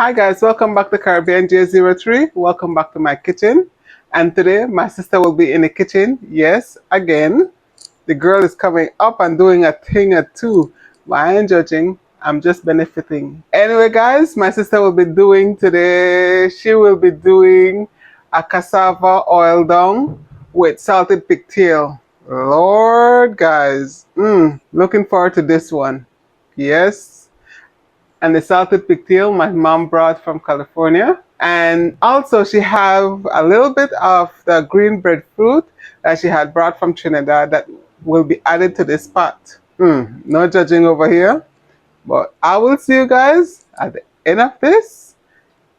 Hi guys, welcome back to Caribbean J03. Welcome back to my kitchen. And today my sister will be in the kitchen. Yes, again. The girl is coming up and doing a thing or two. But I ain't judging. I'm just benefiting. Anyway guys, my sister will be doing today, she will be doing a cassava oil down with salted pigtail. Lord guys, looking forward to this one. Yes, and the salted pigtail my mom brought from California. And also she have a little bit of the green breadfruit that she had brought from Trinidad that will be added to this pot. No judging over here, but I will see you guys at the end of this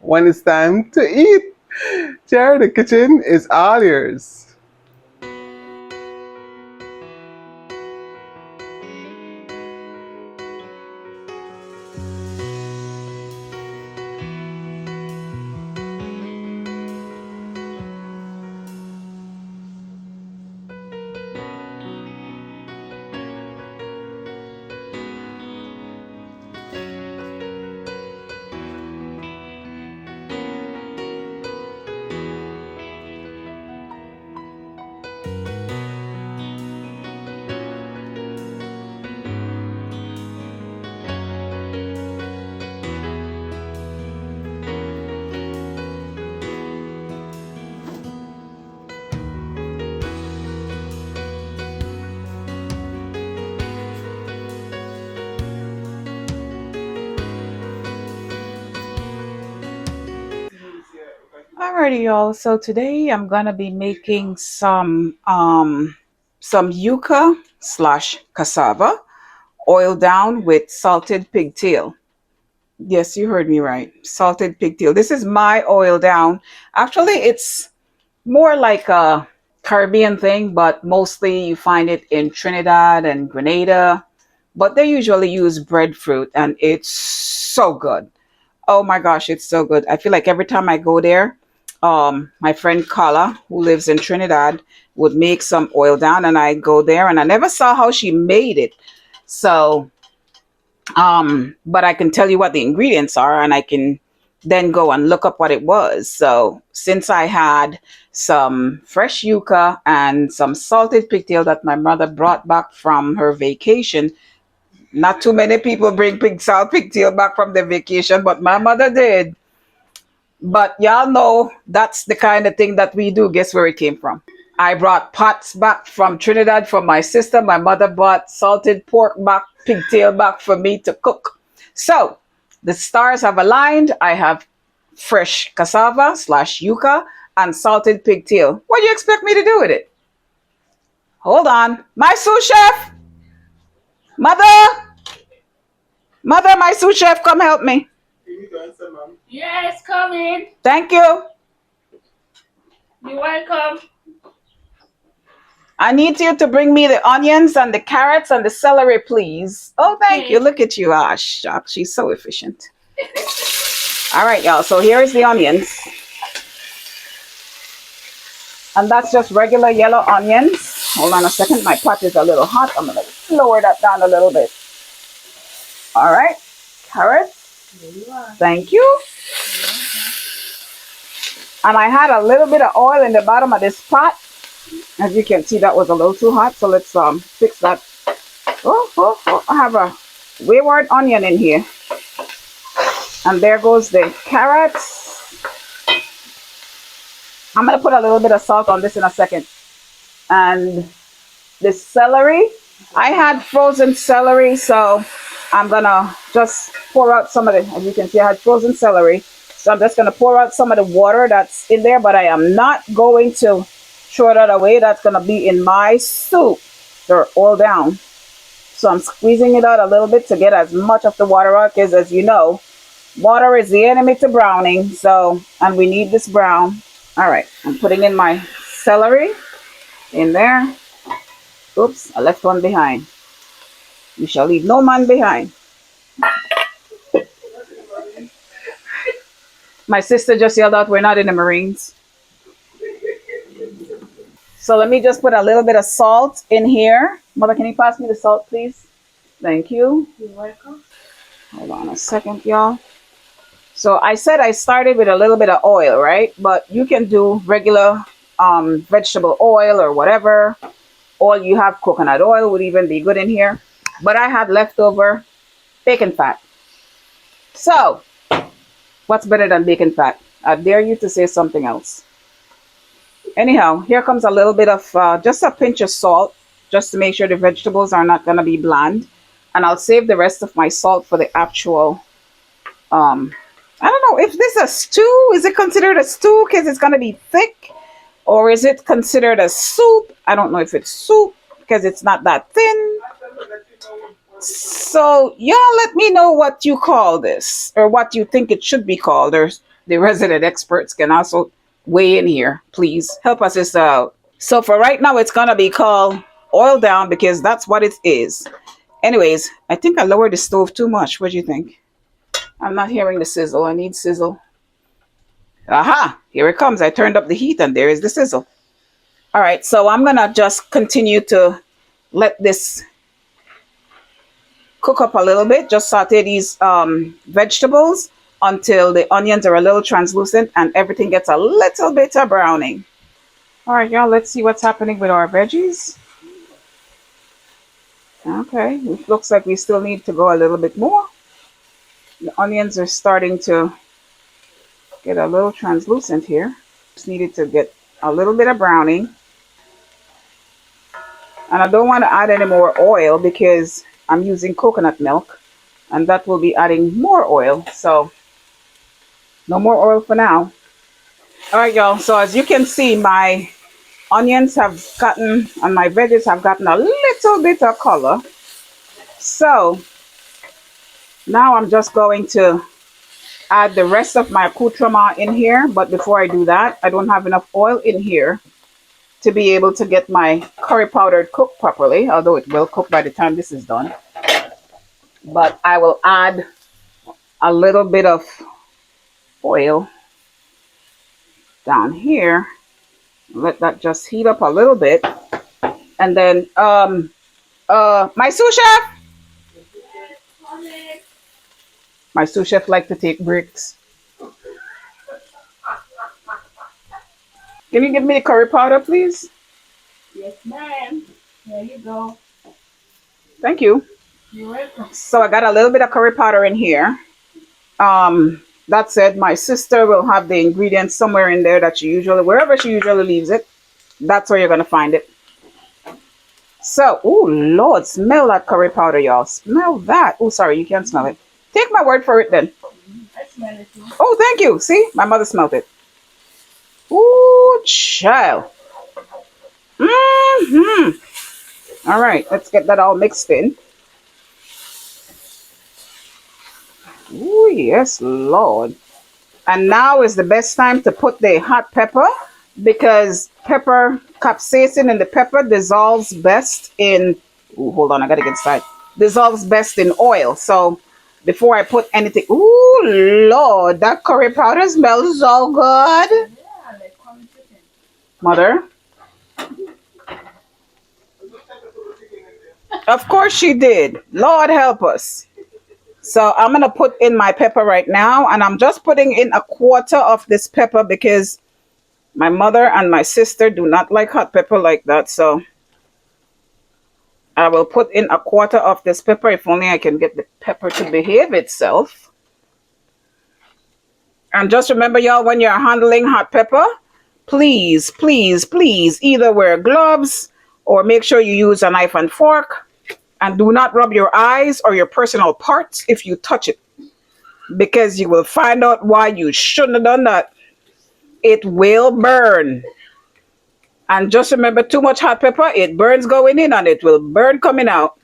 when it's time to eat. Jerry, the kitchen is all yours. Alrighty, y'all. So today I'm gonna be making some yucca slash cassava oil down with salted pigtail. Yes, you heard me right. Salted pigtail. This is my oil down. Actually, it's more like a Caribbean thing, but mostly you find it in Trinidad and Grenada. But they usually use breadfruit, and it's so good. Oh my gosh, it's so good. I feel like every time I go there, my friend Carla, who lives in Trinidad, would make some oil down, and I go there, and I never saw how she made it. So, but I can tell you what the ingredients are, and I can then go and look up what it was. So, since I had some fresh yucca and some salted pigtail that my mother brought back from her vacation, not too many people bring salt pigtail back from their vacation, but my mother did. But y'all know that's the kind of thing that we do. Guess where it came from? I brought pots back from Trinidad for my sister. My mother bought salted pork back, pigtail back for me to cook. So the stars have aligned. I have fresh cassava slash yucca and salted pigtail. What do you expect me to do with it? Hold on. My sous chef! Mother! Mother, my sous chef, come help me. Yes, come in. Thank you. You're welcome. I need you to bring me the onions and the carrots and the celery, please. Oh, thank you. Look at you. Ah, shucks. She's so efficient. All right, y'all. So here's the onions. And that's just regular yellow onions. Hold on a second. My pot is a little hot. I'm going to lower that down a little bit. All right. Carrots. There you are. Thank you. And I had a little bit of oil in the bottom of this pot. As you can see, that was a little too hot. So let's fix that. Oh, I have a wayward onion in here. And there goes the carrots. I'm going to put a little bit of salt on this in a second. And the celery. I had frozen celery, so I'm going to just pour out some of it. As you can see, I had frozen celery. So I'm just going to pour out some of the water that's in there, but I am not going to throw that away. That's going to be in my soup. They're all down. So I'm squeezing it out a little bit to get as much of the water out, because as you know, water is the enemy to browning. So, and we need this brown. All right, I'm putting in my celery in there. Oops, I left one behind. You shall leave no man behind. My sister just yelled out, we're not in the Marines. So let me just put a little bit of salt in here. Mother, can you pass me the salt, please? Thank you. You're welcome. Hold on a second, y'all. So I said I started with a little bit of oil, right? But you can do regular vegetable oil or whatever. Oil you have, coconut oil would even be good in here. But I had leftover bacon fat. So what's better than bacon fat? I dare you to say something else. Anyhow, here comes a little bit of just a pinch of salt, just to make sure the vegetables are not going to be bland. And I'll save the rest of my salt for the actual, I don't know, if this is a stew, is it considered a stew because it's going to be thick? Or is it considered a soup? I don't know if it's soup because it's not that thin. So y'all let me know what you call this or what you think it should be called. Or the resident experts can also weigh in here. Please help us this out. So for right now, it's going to be called oil down because that's what it is. Anyways, I think I lowered the stove too much. What do you think? I'm not hearing the sizzle. I need sizzle. Aha, here it comes. I turned up the heat and there is the sizzle. All right, so I'm going to just continue to let this cook up a little bit. Just saute these vegetables until the onions are a little translucent and everything gets a little bit of browning. All right, y'all, let's see what's happening with our veggies. Okay, it looks like we still need to go a little bit more. The onions are starting to get a little translucent here. Just needed to get a little bit of browning. And I don't want to add any more oil because I'm using coconut milk and that will be adding more oil. So no more oil for now. All right, y'all. So as you can see, my onions have gotten and my veggies have gotten a little bit of color. So now I'm just going to add the rest of my accoutrement in here. But before I do that, I don't have enough oil in here to be able to get my curry powder cooked properly, although it will cook by the time this is done. But I will add a little bit of oil down here. Let that just heat up a little bit. And then, my sous chef, my sous chef like to take breaks. Can you give me the curry powder, please? Yes, ma'am. There you go. Thank you. You're welcome. So I got a little bit of curry powder in here. That said, my sister will have the ingredients somewhere in there that wherever she usually leaves it, that's where you're going to find it. So, oh Lord, smell that curry powder, y'all. Smell that. Oh, sorry, you can't smell it. Take my word for it then. I smell it too. Oh, thank you. See, my mother smelled it. Ooh, child. All right, let's get that all mixed in. Ooh, yes, Lord. And now is the best time to put the hot pepper because capsaicin in the pepper dissolves best in, ooh, hold on, I gotta get inside. Dissolves best in oil. So before I put anything, ooh, Lord, that curry powder smells so good. Yeah, like corn chicken. Mother? Of course she did. Lord help us. So I'm going to put in my pepper right now. And I'm just putting in 1/4 of this pepper because my mother and my sister do not like hot pepper like that. So I will put in 1/4 of this pepper. If only I can get the pepper to behave itself. And just remember, y'all, when you're handling hot pepper, please, please, please either wear gloves or make sure you use a knife and fork. And do not rub your eyes or your personal parts if you touch it. Because you will find out why you shouldn't have done that. It will burn. And just remember, too much hot pepper, it burns going in and it will burn coming out.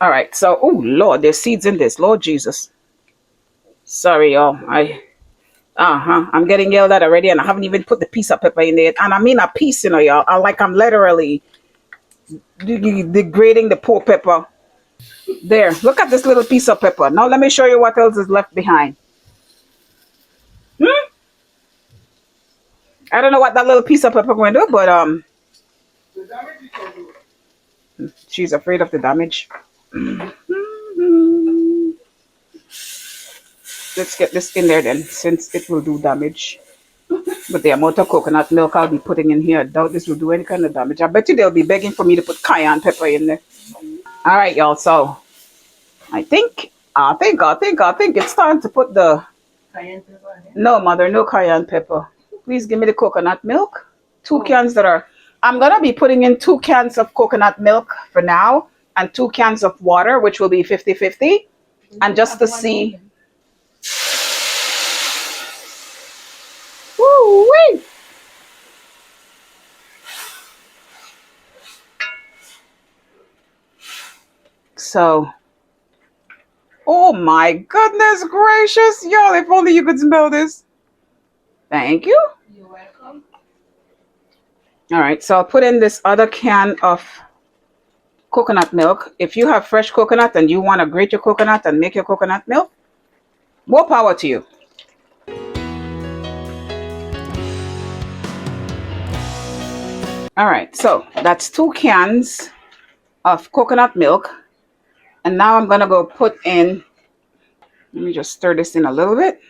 All right, so, oh, Lord, there's seeds in this. Lord Jesus. Sorry, y'all. I'm getting yelled at already and I haven't even put the piece of pepper in there. And I mean a piece, y'all. I'm literally degrading the poor pepper. There, look at this little piece of pepper. Now let me show you what else is left behind. I don't know what that little piece of pepper going to do, but she's afraid of the damage. let's get this in there then, since it will do damage. With the amount of coconut milk I'll be putting in here, I doubt this will do any kind of damage. I bet you they'll be begging for me to put cayenne pepper in there. All right, y'all. So I think it's time to put the Cayenne pepper in. no, mother, no cayenne pepper. Please give me the coconut milk. 2 cans that are. I'm gonna be putting in 2 cans of coconut milk for now, and 2 cans of water, which will be 50-50, and just to see. Woo-wee. So, oh my goodness gracious, y'all, if only you could smell this. Thank you. You're welcome. All right, so I'll put in this other can of coconut milk. If you have fresh coconut and you want to grate your coconut and make your coconut milk, more power to you. All right, so that's 2 cans of coconut milk. And now I'm going to go put in, let me just stir this in a little bit.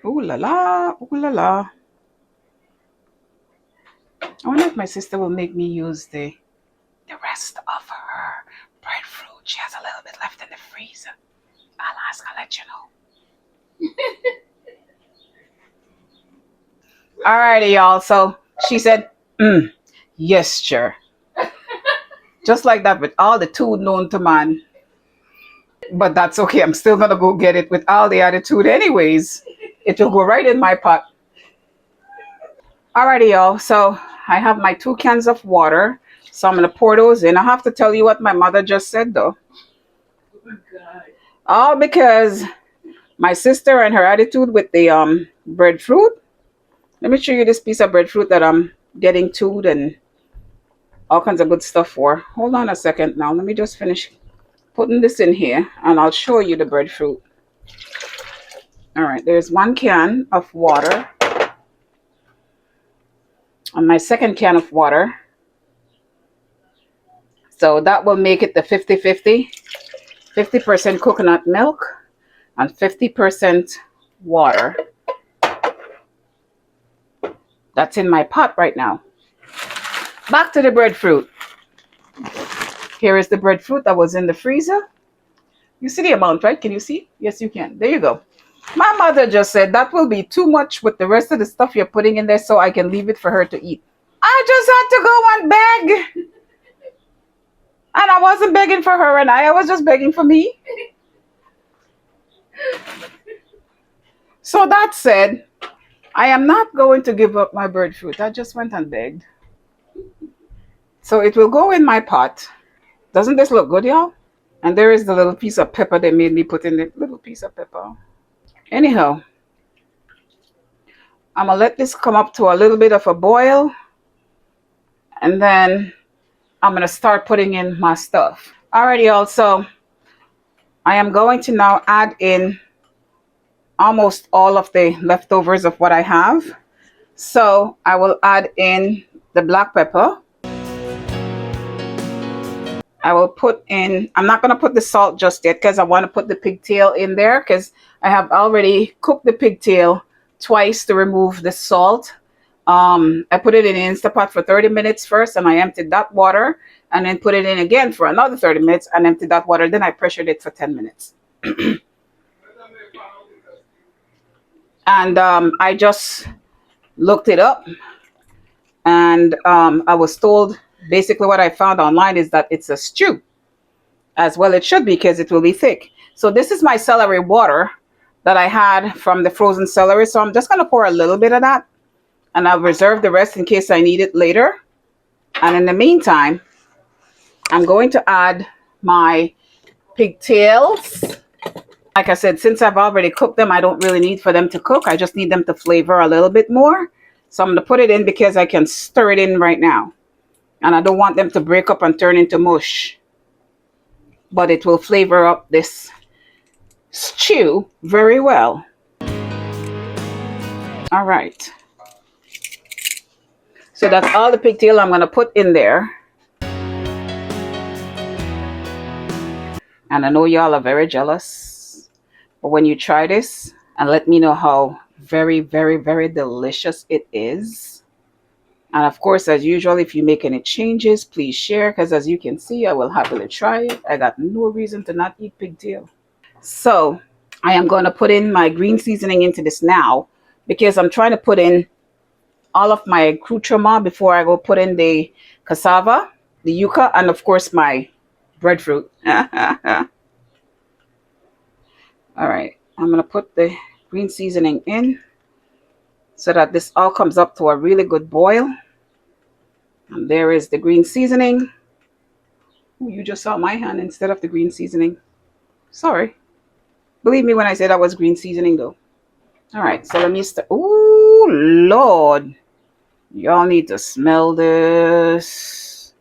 Ooh la la, ooh la la. I wonder if my sister will make me use the rest of her breadfruit. She has a little bit left in the freezer. I'll ask, I'll let you know. Alrighty, y'all. So she said, yes, sure. Just like that, with all the attitude known to man. But that's okay. I'm still going to go get it with all the attitude anyways. It will go right in my pot. Alrighty, y'all. So I have my 2 cans of water. So I'm going to pour those in. I have to tell you what my mother just said, though. Oh, God. All because my sister and her attitude with the breadfruit. Let me show you this piece of breadfruit that I'm getting to and all kinds of good stuff for. Hold on a second now. Let me just finish putting this in here and I'll show you the breadfruit. All right, there's 1 can of water. And my 2nd can of water. So that will make it the 50-50. 50% coconut milk and 50% water. That's in my pot right now. Back to the breadfruit. Here is the breadfruit that was in the freezer. You see the amount, right? Can you see? Yes, you can. There you go. My mother just said that will be too much with the rest of the stuff you're putting in there, so I can leave it for her to eat. I just had to go and beg. And I wasn't begging for her and I was just begging for me. So that said, I am not going to give up my breadfruit. I just went and begged. So it will go in my pot. Doesn't this look good, y'all? And there is the little piece of pepper they made me put in it. Little piece of pepper. Anyhow, I'm going to let this come up to a little bit of a boil. And then I'm going to start putting in my stuff. Alrighty, y'all. So I am going to now add in almost all of the leftovers of what I have. So I will add in the black pepper. I will put in, I'm not going to put the salt just yet because I want to put the pigtail in there because I have already cooked the pigtail twice to remove the salt. I put it in an Instapot for 30 minutes first and I emptied that water and then put it in again for another 30 minutes and emptied that water. Then I pressured it for 10 minutes. And I just looked it up and I was told basically what I found online is that it's a stew. As well it should be because it will be thick. So this is my celery water that I had from the frozen celery. So I'm just going to pour a little bit of that. And I'll reserve the rest in case I need it later. And in the meantime, I'm going to add my pigtails. Like I said, since I've already cooked them, I don't really need for them to cook. I just need them to flavor a little bit more. So I'm going to put it in because I can stir it in right now. And I don't want them to break up and turn into mush. But it will flavor up this stew very well. All right. So that's all the pigtail I'm going to put in there. And I know y'all are very jealous. But when you try this, and let me know how very, very, very delicious it is. And of course, as usual, if you make any changes, please share, because as you can see, I will happily try it. I got no reason to not eat pigtail. So I am going to put in my green seasoning into this now, because I'm trying to put in all of my accoutrement before I go put in the cassava, the yucca, and of course my breadfruit. All right, I'm going to put the green seasoning in so that this all comes up to a really good boil. And there is the green seasoning. Ooh, you just saw my hand instead of the green seasoning. Sorry. Believe me when I say that was green seasoning though. All right, so let me start. Ooh, Lord. Y'all need to smell this.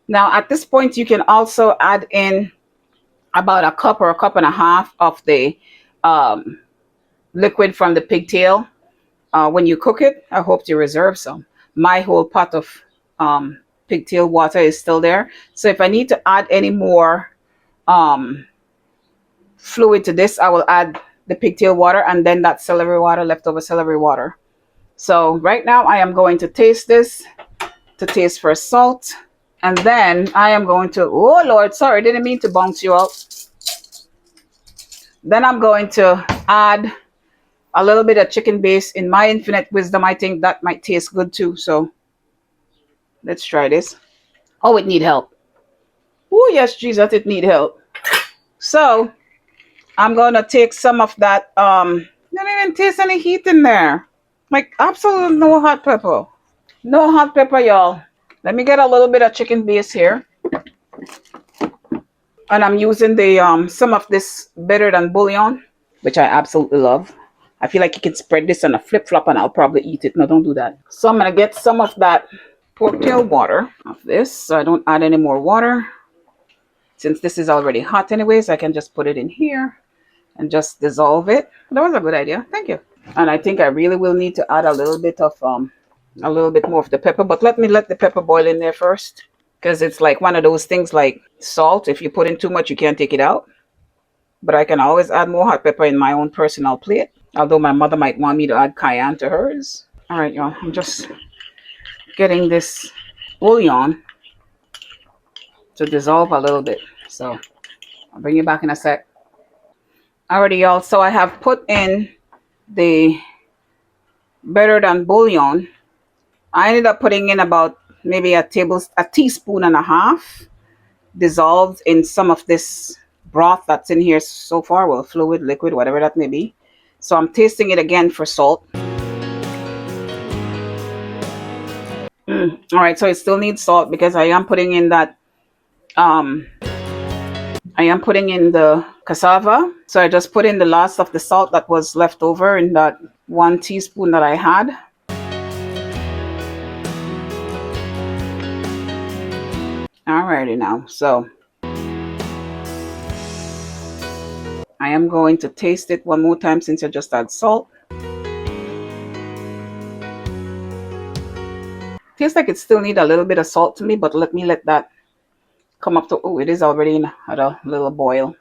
Now, at this point, you can also add in about a cup or a cup and a half of the liquid from the pigtail. When you cook it, I hope you reserve some. My whole pot of pigtail water is still there. So if I need to add any more fluid to this, I will add the pigtail water and then that celery water, leftover celery water. So right now I am going to taste this to taste for salt. And then I am going to, oh Lord, sorry, didn't mean to bounce you out. Then I'm going to add a little bit of chicken base. In my infinite wisdom, I think that might taste good too. So let's try this. Oh, it need help. Oh yes, Jesus, it need help. So I'm going to take some of that. Didn't even taste any heat in there. Like absolutely no hot pepper. No hot pepper, y'all. Let me get a little bit of chicken base here. And I'm using the some of this better than bouillon, which I absolutely love. I feel like you can spread this on a flip-flop and I'll probably eat it. No, don't do that. So I'm going to get some of that pork tail water of this. So I don't add any more water. Since this is already hot anyways, I can just put it in here and just dissolve it. That was a good idea. Thank you. And I think I really will need to add a little bit more of the pepper. But let me let the pepper boil in there first. Because it's like one of those things like salt. If you put in too much, you can't take it out. But I can always add more hot pepper in my own personal plate. Although my mother might want me to add cayenne to hers. All right, y'all. I'm just getting this bouillon to dissolve a little bit. So I'll bring you back in a sec. Alrighty, y'all. So I have put in the better than bouillon. I ended up putting in about maybe a teaspoon and a half dissolved in some of this broth that's in here so far. Well, fluid, liquid, whatever that may be. So I'm tasting it again for salt. All right, so it still needs salt because I am putting in that I am putting in the cassava. So I just put in the last of the salt that was left over in that 1 teaspoon that I had. Alrighty now, so I am going to taste it one more time since I just had salt. Tastes like it still needs a little bit of salt to me, but let me let that come up to, oh, it is already at a little boil.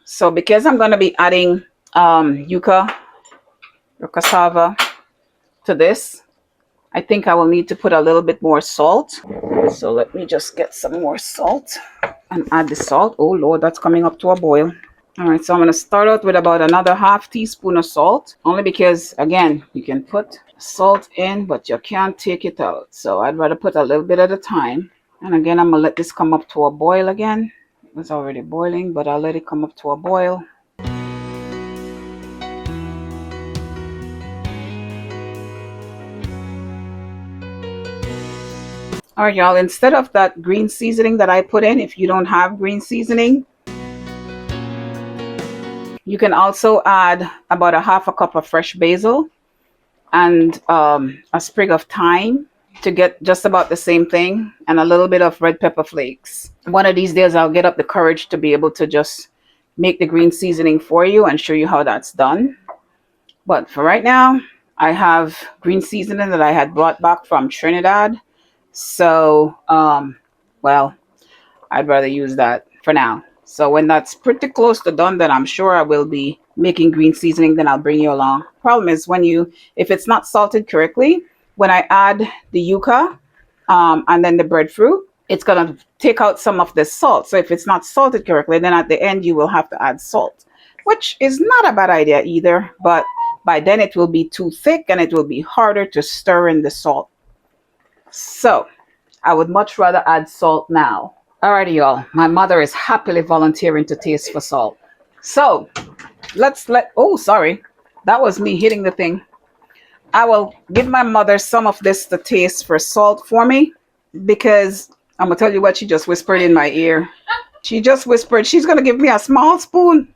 So because I'm going to be adding yucca or cassava to this, I think I will need to put a little bit more salt. So let me just get some more salt and add the salt. Oh Lord, that's coming up to a boil. All right, so I'm going to start out with about another half teaspoon of salt, only because, again, you can put salt in, but you can't take it out. So I'd rather put a little bit at a time. And again, I'm going to let this come up to a boil again. It was already boiling, but I'll let it come up to a boil. All right, y'all, instead of that green seasoning that I put in, if you don't have green seasoning, you can also add about a half a cup of fresh basil and a sprig of thyme to get just about the same thing, and a little bit of red pepper flakes. One of these days I'll get up the courage to be able to just make the green seasoning for you and show you how that's done. But for right now, I have green seasoning that I had brought back from Trinidad. So, well, I'd rather use that for now. So when that's pretty close to done, then I'm sure I will be making green seasoning. Then I'll bring you along. Problem is if it's not salted correctly, when I add the yucca, and then the breadfruit, it's gonna take out some of the salt. So if it's not salted correctly, then at the end you will have to add salt, which is not a bad idea either. But by then it will be too thick and it will be harder to stir in the salt. So I would much rather add salt now. Alrighty, y'all. My mother is happily volunteering to taste for salt. So oh, sorry. That was me hitting the thing. I will give my mother some of this to taste for salt for me, because I'm going to tell you what she just whispered in my ear. She just whispered she's going to give me a small spoon.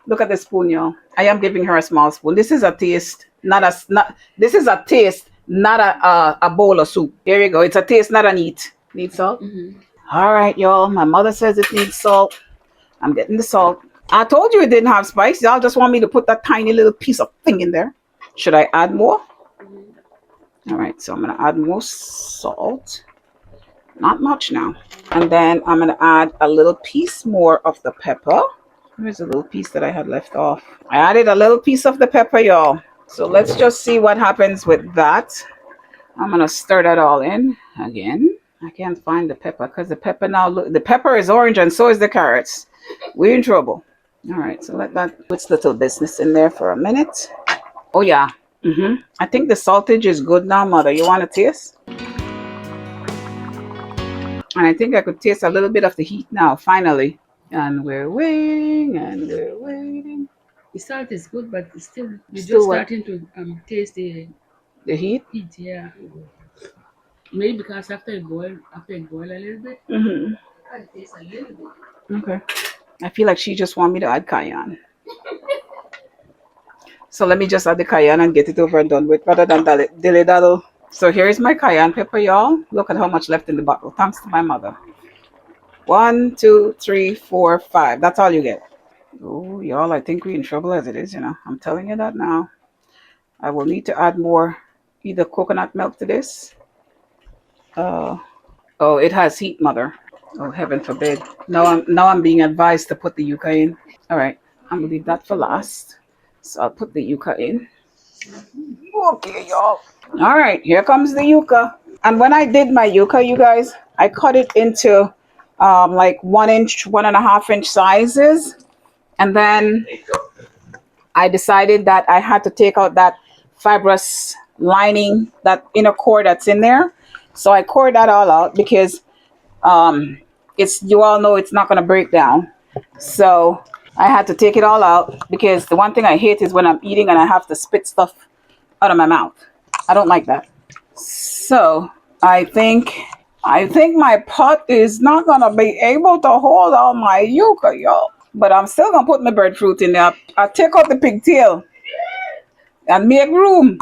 Look at the spoon, y'all. I am giving her a small spoon. This is a taste, this is a taste, not a bowl of soup. Here you go. It's a taste, not an eat. Need salt? Mm-hmm. All right, y'all. My mother says it needs salt. I'm getting the salt. I told you it didn't have spice. Y'all just want me to put that tiny little piece of thing in there. Should I add more? Mm-hmm. All right, so I'm going to add more salt. Not much now. And then I'm going to add a little piece more of the pepper. Here's a little piece that I had left off. I added a little piece of the pepper, y'all. So let's just see what happens with that. I'm going to stir that all in again. I can't find the pepper because the pepper the pepper is orange and so is the carrots. We're in trouble. All right, so let that put little business in there for a minute. Oh yeah. I think the saltage is good now, Mother. You want to taste? And I think I could taste a little bit of the heat now, finally. And we're waiting and we're waiting. The salt is good, but still, you're Still just what? starting to taste the heat. heat, yeah. Maybe because after it boil a little bit, it tastes a little bit. Okay. I feel like she just want me to add cayenne. So let me just add the cayenne and get it over and done with, rather than dilly-daddle. So here is my cayenne pepper, y'all. Look at how much left in the bottle. Thanks to my mother. 1, 2, 3, 4, 5. That's all you get. Oh, y'all, I think we're in trouble as it is, you know. I'm telling you that now. I will need to add more either coconut milk to this. Oh, it has heat, Mother. Oh, heaven forbid. Now I'm being advised to put the yucca in. All right, I'm gonna leave that for last. So I'll put the yucca in. Okay, y'all. All right, here comes the yucca. And when I did my yucca, you guys, I cut it into like 1 inch, 1.5 inch sizes. And then I decided that I had to take out that fibrous lining, that inner core that's in there. So I cored that all out because you all know it's not going to break down. So I had to take it all out because the one thing I hate is when I'm eating and I have to spit stuff out of my mouth. I don't like that. So I think my pot is not going to be able to hold all my yucca, y'all. But I'm still going to put my breadfruit in there. I'll take out the pigtail and make room.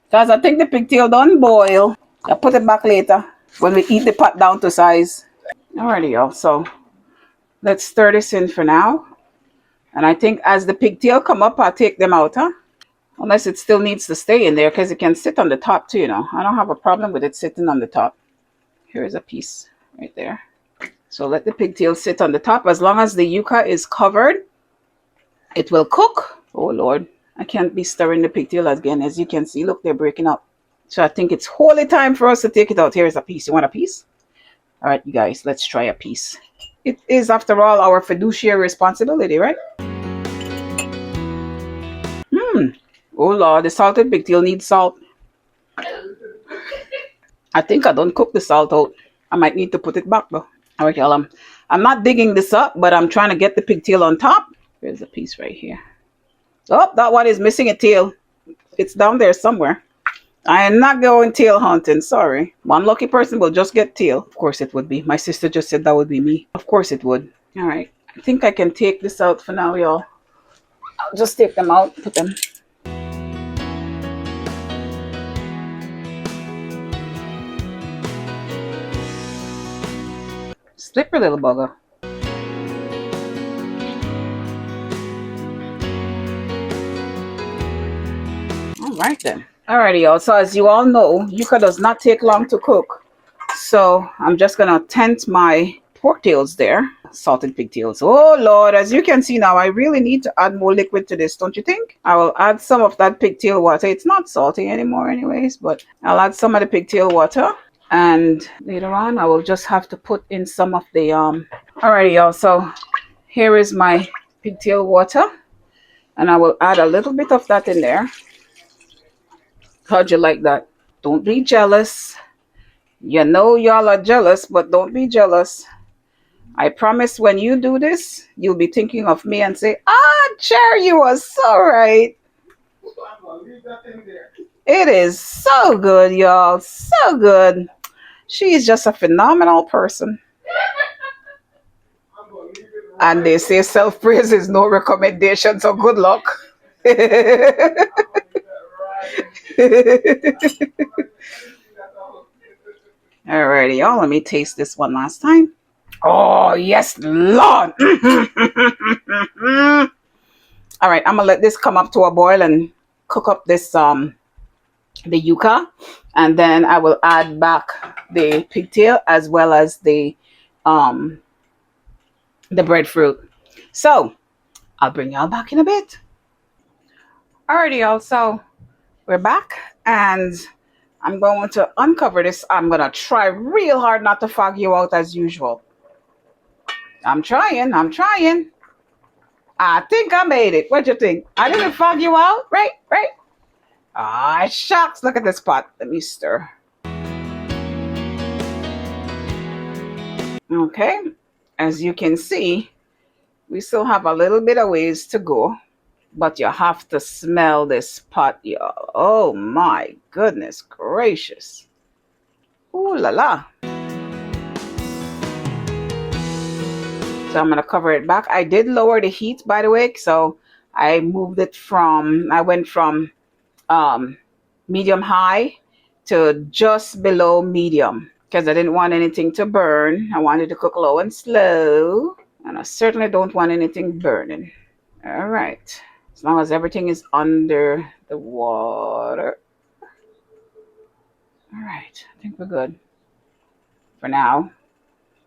Because I think the pigtail don't boil. I'll put it back later when we eat the pot down to size. Alrighty, y'all. So let's stir this in for now. And I think as the pigtail come up, I'll take them out, huh? Unless it still needs to stay in there because it can sit on the top too, you know. I don't have a problem with it sitting on the top. Here's a piece right there. So let the pigtail sit on the top. As long as the yucca is covered, it will cook. Oh, Lord. I can't be stirring the pigtail again. As you can see, look, they're breaking up. So I think it's wholly time for us to take it out. Here's a piece. You want a piece? All right, you guys, let's try a piece. It is, after all, our fiduciary responsibility, right? Oh, Lord, the salted pigtail needs salt. I think I don't cook the salt out. I might need to put it back, though. All right, y'all. I'm not digging this up, but I'm trying to get the pigtail on top. There's a piece right here. Oh, that one is missing a tail. It's down there somewhere. I am not going tail hunting. Sorry. One lucky person will just get tail. Of course it would be. My sister just said that would be me. Of course it would. All right. I think I can take this out for now, y'all. I'll just take them out. Put them. Slippery little bugger. right then. Alrighty, y'all. So as you all know, yucca does not take long to cook. So I'm just gonna tent my pork tails there. Salted pigtails. Oh Lord, as you can see now, I really need to add more liquid to this, don't you think? I will add some of that pigtail water. It's not salty anymore anyways, but I'll add some of the pigtail water. And later on, I will just have to put in some of the Alrighty, y'all. So here is my pigtail water. And I will add a little bit of that in there. How'd you like that? Don't be jealous. You know y'all are jealous, but don't be jealous. I promise when you do this, you'll be thinking of me and say, Cher, you are so right. It is so good, y'all. So good. She is just a phenomenal person. And they say self-praise is no recommendation, so good luck. Alrighty, y'all. Let me taste this one last time. Oh, yes, Lord. All right, I'm gonna let this come up to a boil and cook up this the yucca, and then I will add back the pigtail as well as the breadfruit. So I'll bring y'all back in a bit. Alrighty, y'all. So we're back, and I'm going to uncover this. I'm gonna try real hard not to fog you out as usual. I'm trying. I think I made it. What you think? I didn't fog you out, right? Ah, shucks. Look at this pot. Let me stir. Okay. As you can see, we still have a little bit of ways to go, but you have to smell this pot, y'all. Oh my goodness gracious. Ooh la la. So I'm gonna cover it back. I did lower the heat, by the way, so I went from medium high to just below medium because I didn't want anything to burn. I wanted to cook low and slow, and I certainly don't want anything burning. All right, as long as everything is under the water. All right, I think we're good for now.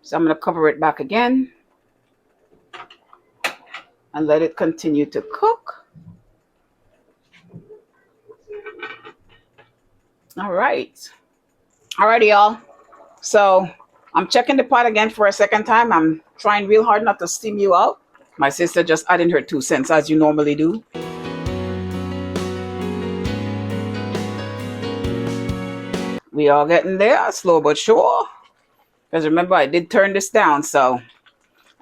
So I'm gonna cover it back again and let it continue to cook. All right. Alrighty, y'all. So I'm checking the pot again for a second time. I'm trying real hard not to steam you out. My sister just adding her 2 cents as you normally do. We are getting there, slow but sure. Because remember, I did turn this down, so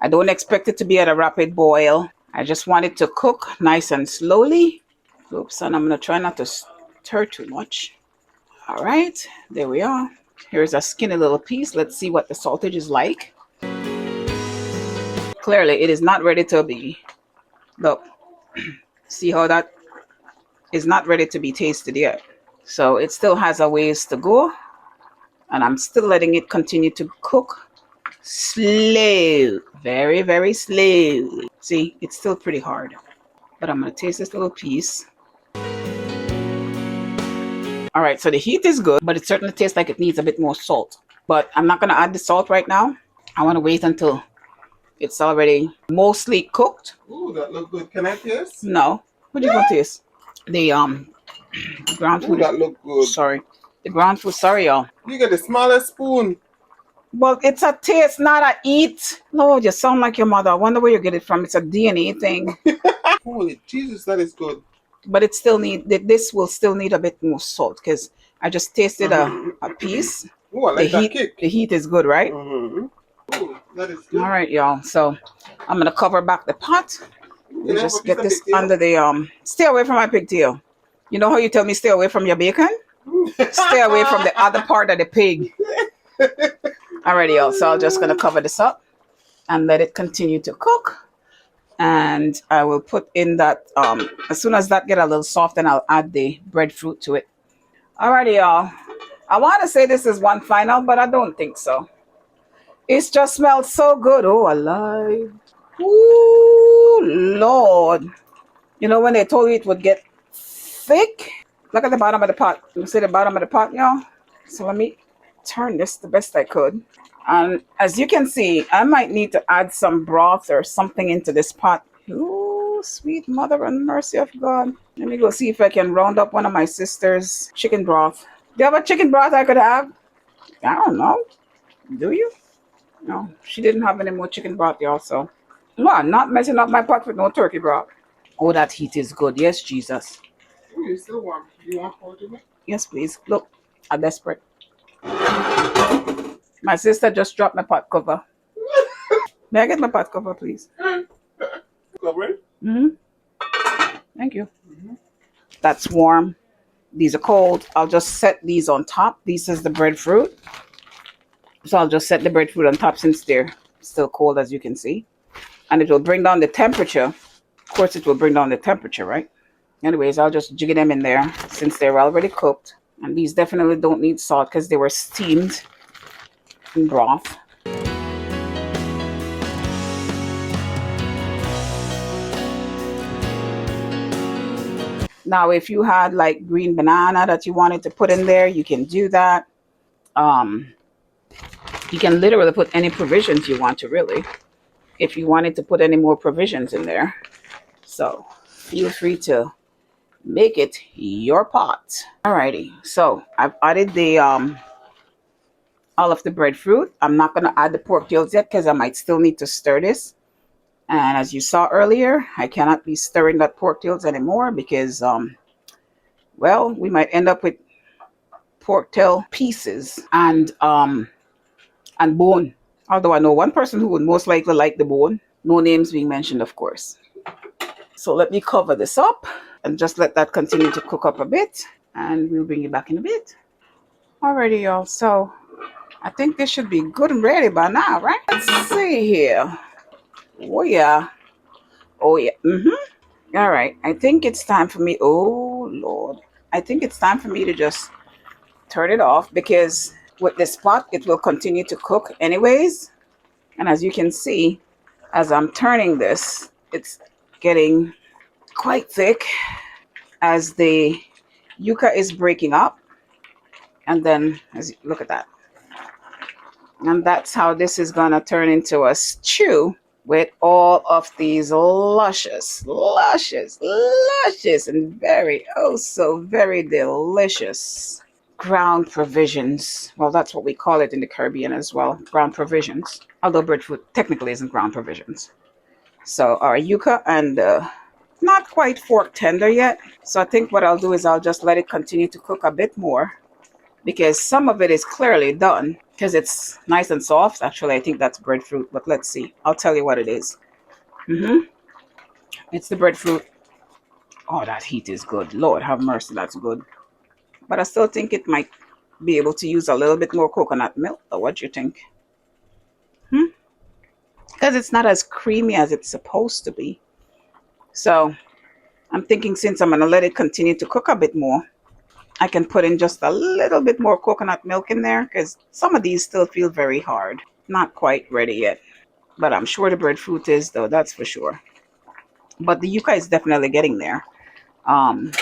I don't expect it to be at a rapid boil. I just want it to cook nice and slowly. Oops, and I'm going to try not to stir too much. All right, there we are. Here's a skinny little piece. Let's see what the saltage is like. Clearly, it is not ready to be. Look, see how that is not ready to be tasted yet. So it still has a ways to go. And I'm still letting it continue to cook. Slow. Very, very slow. See, it's still pretty hard. But I'm going to taste this little piece. All right, so the heat is good, but it certainly tastes like it needs a bit more salt. But I'm not going to add the salt right now. I want to wait until it's already mostly cooked. Ooh, that look good. Can I taste? No. What do you want to taste? The ground food. Ooh, that look good. Sorry. The ground food. Sorry, y'all. You get the smallest spoon. Well, it's a taste, not a eat. Lord, you sound like your mother. I wonder where you get it from. It's a DNA thing. Holy Jesus, that is good. But it still this will still need a bit more salt because I just tasted a piece. Ooh, I like that kick. The heat is good, right? Ooh, that is good. All right, y'all. So I'm gonna cover back the pot. And just get this under the Stay away from my pigtail. You know how you tell me stay away from your bacon? Stay away from the other part of the pig. Alrighty, y'all. So I'm just gonna cover this up and let it continue to cook. And I will put in that as soon as that get a little soft, then I'll add the breadfruit to it. Alrighty, y'all. I want to say this is one final, but I don't think so. It just smells so good. Oh, alive. Ooh, Lord. You know when they told you it would get thick? Look at the bottom of the pot. You see the bottom of the pot, y'all? So let me turn this the best I could. And as you can see, I might need to add some broth or something into this pot. Ooh, sweet mother and mercy of God. Let me go see if I can round up one of my sister's chicken broth. Do you have a chicken broth I could have? I don't know. Do you? No, she didn't have any more chicken broth, y'all, so. No, I'm not messing up my pot with no turkey broth. Oh, that heat is good. Yes, Jesus. Ooh, it's still warm. You want more to me? Yes, please. Look, I'm desperate. My sister just dropped my pot cover. May I get my pot cover, please? Cover it? Thank you. That's warm. These are cold. I'll just set these on top. This is the breadfruit. So I'll just set the breadfruit on top since they're still cold, as you can see. And it will bring down the temperature. Of course, it will bring down the temperature, right? Anyways, I'll just jiggle them in there since they're already cooked. And these definitely don't need salt because they were steamed in broth. Now, if you had like green banana that you wanted to put in there, you can do that. You can literally put any provisions you want to, really, if you wanted to put any more provisions in there. So feel free to make it your pot. Alrighty, so I've added the all of the breadfruit. I'm not going to add the pork tails yet because I might still need to stir this. And as you saw earlier, I cannot be stirring that pork tails anymore because well, we might end up with pork tail pieces and bone. Although I know one person who would most likely like the bone. No names being mentioned, of course. So let me cover this up and just let that continue to cook up a bit. And we'll bring you back in a bit. Alrighty, y'all. So I think this should be good and ready by now, right? Let's see here. Oh, yeah. Oh, yeah. All right. I think it's time for me. Oh, Lord. I think it's time for me to just turn it off because with this pot, it will continue to cook anyways. And as you can see, as I'm turning this, it's getting quite thick as the yucca is breaking up. And then, as you look at that. And that's how this is going to turn into a stew with all of these luscious, and very, oh so very delicious ground provisions. Well, that's what we call it in the Caribbean as well, ground provisions. Although breadfruit technically isn't ground provisions. So our yucca and not quite fork tender yet. So I think what I'll do is I'll just let it continue to cook a bit more because some of it is clearly done because it's nice and soft. Actually, I think that's breadfruit, but let's see. I'll tell you what it is. It's the breadfruit. Oh, that heat is good. Lord have mercy, that's good. But I still think it might be able to use a little bit more coconut milk. Or what do you think? Because it's not as creamy as it's supposed to be. So I'm thinking since I'm going to let it continue to cook a bit more, I can put in just a little bit more coconut milk in there because some of these still feel very hard. Not quite ready yet. But I'm sure the breadfruit is, though, that's for sure. But the yucca is definitely getting there. And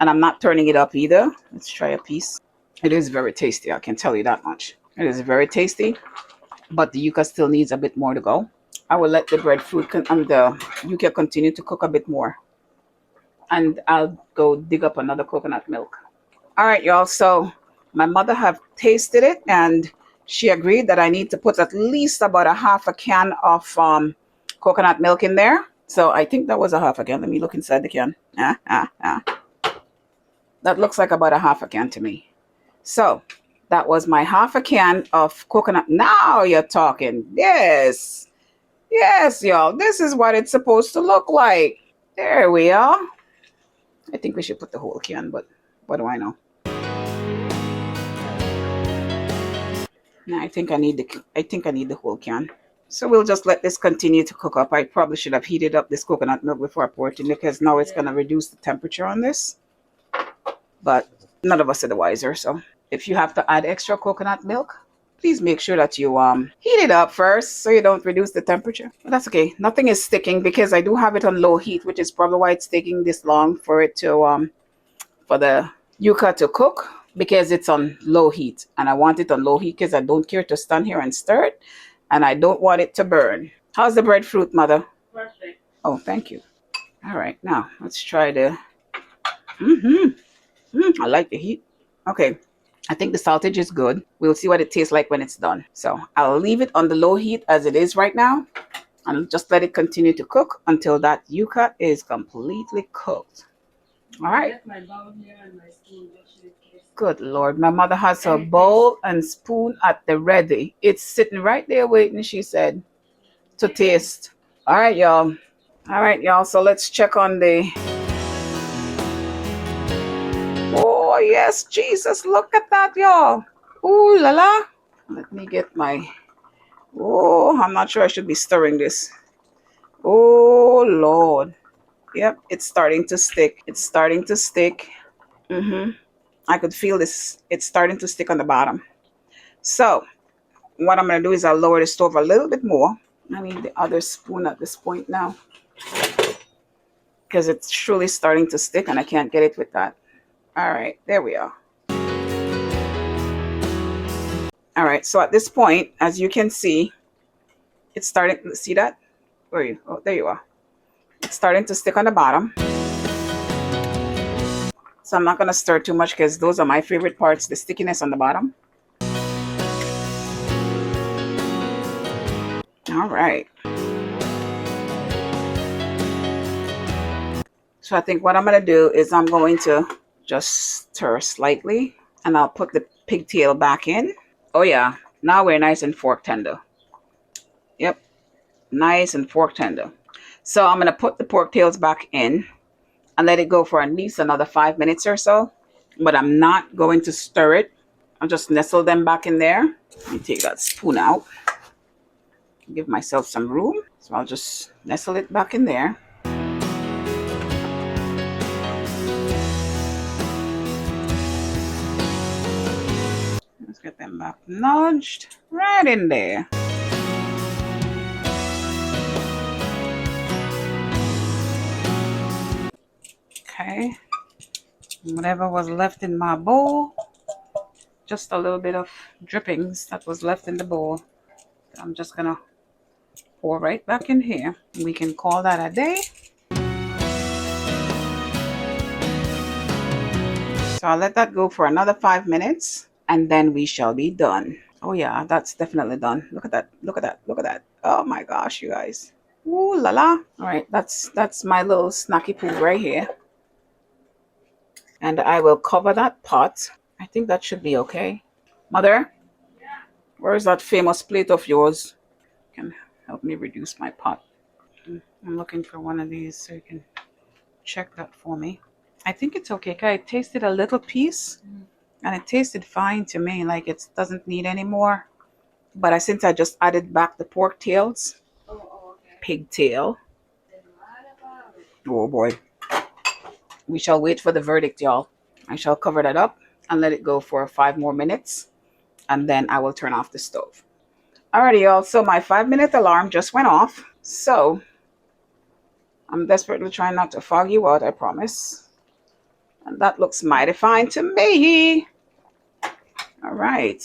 I'm not turning it up either. Let's try a piece. It is very tasty, I can tell you that much. It is very tasty, but the yucca still needs a bit more to go. I will let the breadfruit and the yucca continue to cook a bit more. And I'll go dig up another coconut milk. All right, y'all. So my mother have tasted it and she agreed that I need to put at least about a half a can of coconut milk in there. So I think that was a half a can. Let me look inside the can. That looks like about a half a can to me. So that was my half a can of coconut. Now you're talking. Yes. Yes, y'all. This is what it's supposed to look like. There we are. I think we should put the whole can, but what do I know? No, I think I need the whole can. So we'll just let this continue to cook up. I probably should have heated up this coconut milk before I pour it in because now it's going to reduce the temperature on this. But none of us are the wiser. So if you have to add extra coconut milk, please make sure that you heat it up first so you don't reduce the temperature. But that's okay. Nothing is sticking because I do have it on low heat, which is probably why it's taking this long for it to for the yucca to cook because it's on low heat. And I want it on low heat because I don't care to stand here and stir it. And I don't want it to burn. How's the breadfruit, Mother? Perfect. Oh, thank you. All right, now let's try the... I like the heat. Okay, I think the saltage is good. We'll see what it tastes like when it's done. So I'll leave it on the low heat as it is right now. And just let it continue to cook until that yucca is completely cooked. All right. My bowl here and my spoon just in case. Good Lord. My mother has her bowl and spoon at the ready. It's sitting right there waiting, she said, to taste. All right, y'all. All right, y'all. So let's check on the... Oh, yes, Jesus. Look at that, y'all. Ooh la la. Let me get my... Oh, I'm not sure I should be stirring this. Oh, Lord. Yep, it's starting to stick. It's starting to stick. I could feel this. It's starting to stick on the bottom. So what I'm going to do is I'll lower the stove a little bit more. I need the other spoon at this point now because it's truly starting to stick and I can't get it with that. All right, there we are. All right, so at this point, as you can see, it's starting... See that? Where are you? Oh, there you are. It's starting to stick on the bottom. So I'm not going to stir too much because those are my favorite parts, the stickiness on the bottom. All right. So I think what I'm going to do is I'm going to just stir slightly and I'll put the pigtail back in. Oh yeah, now we're nice and fork tender. Yep, nice and fork tender. So I'm going to put the pork tails back in and let it go for at least another 5 minutes or so. But I'm not going to stir it. I'll just nestle them back in there. Let me take that spoon out. Give myself some room. So I'll just nestle it back in there. Let's get them back nudged right in there. Okay. Whatever was left in my bowl, just a little bit of drippings that was left in the bowl, I'm just gonna pour right back in here. We can call that a day. So I'll let that go for another 5 minutes and then we shall be done. Oh yeah, that's definitely done. Look at that, look at that, look at that. Oh my gosh, you guys. Ooh la la. All right, that's my little snacky poo right here. And I will cover that pot. I think that should be okay. Mother, where's that famous plate of yours? Can help me reduce my pot. I'm looking for one of these so you can check that for me. I think it's okay. I tasted a little piece and it tasted fine to me, like it doesn't need any more. But since I just added back the pork tails, pigtail. Oh boy. We shall wait for the verdict, y'all. I shall cover that up and let it go for 5 more minutes and then I will turn off the stove. Alrighty, y'all. So my 5-minute alarm just went off. So I'm desperately trying not to fog you out, I promise. And that looks mighty fine to me. All right.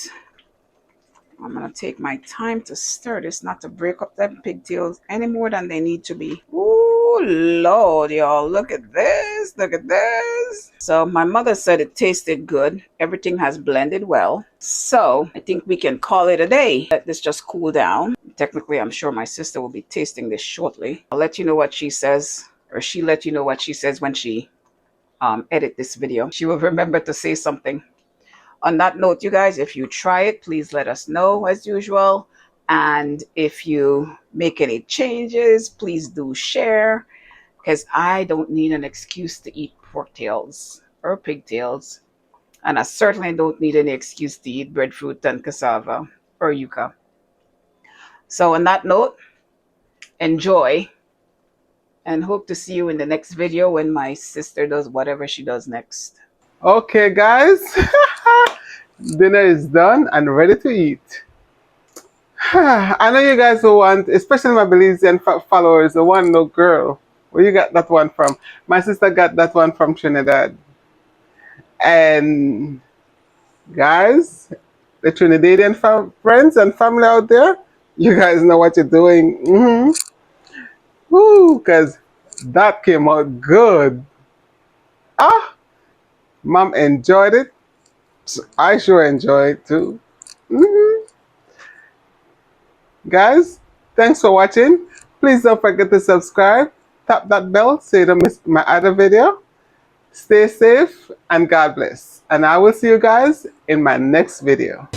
I'm going to take my time to stir this, not to break up them pigtails any more than they need to be. Ooh, Lord, y'all. Look at this. Look at this. So my mother said it tasted good. Everything has blended well. So I think we can call it a day. Let this just cool down. Technically, I'm sure my sister will be tasting this shortly. I'll let you know what she says, or she let you know what she says when she edit this video. She will remember to say something. On that note, you guys, if you try it, please let us know as usual. And if you make any changes, please do share, because I don't need an excuse to eat pork tails or pigtails. And I certainly don't need any excuse to eat breadfruit and cassava or yucca. So on that note, enjoy and hope to see you in the next video when my sister does whatever she does next. Okay, guys. Dinner is done and ready to eat. I know you guys will want, especially my Belizean followers, the one no girl. Where you got that one from? My sister got that one from Trinidad. And guys, the Trinidadian friends and family out there, you guys know what you're doing. Woo, because that came out good. Ah, mom enjoyed it. I sure enjoyed it too. Guys, thanks for watching. Please don't forget to subscribe. Tap that bell so you don't miss my other video. Stay safe and God bless. And I will see you guys in my next video.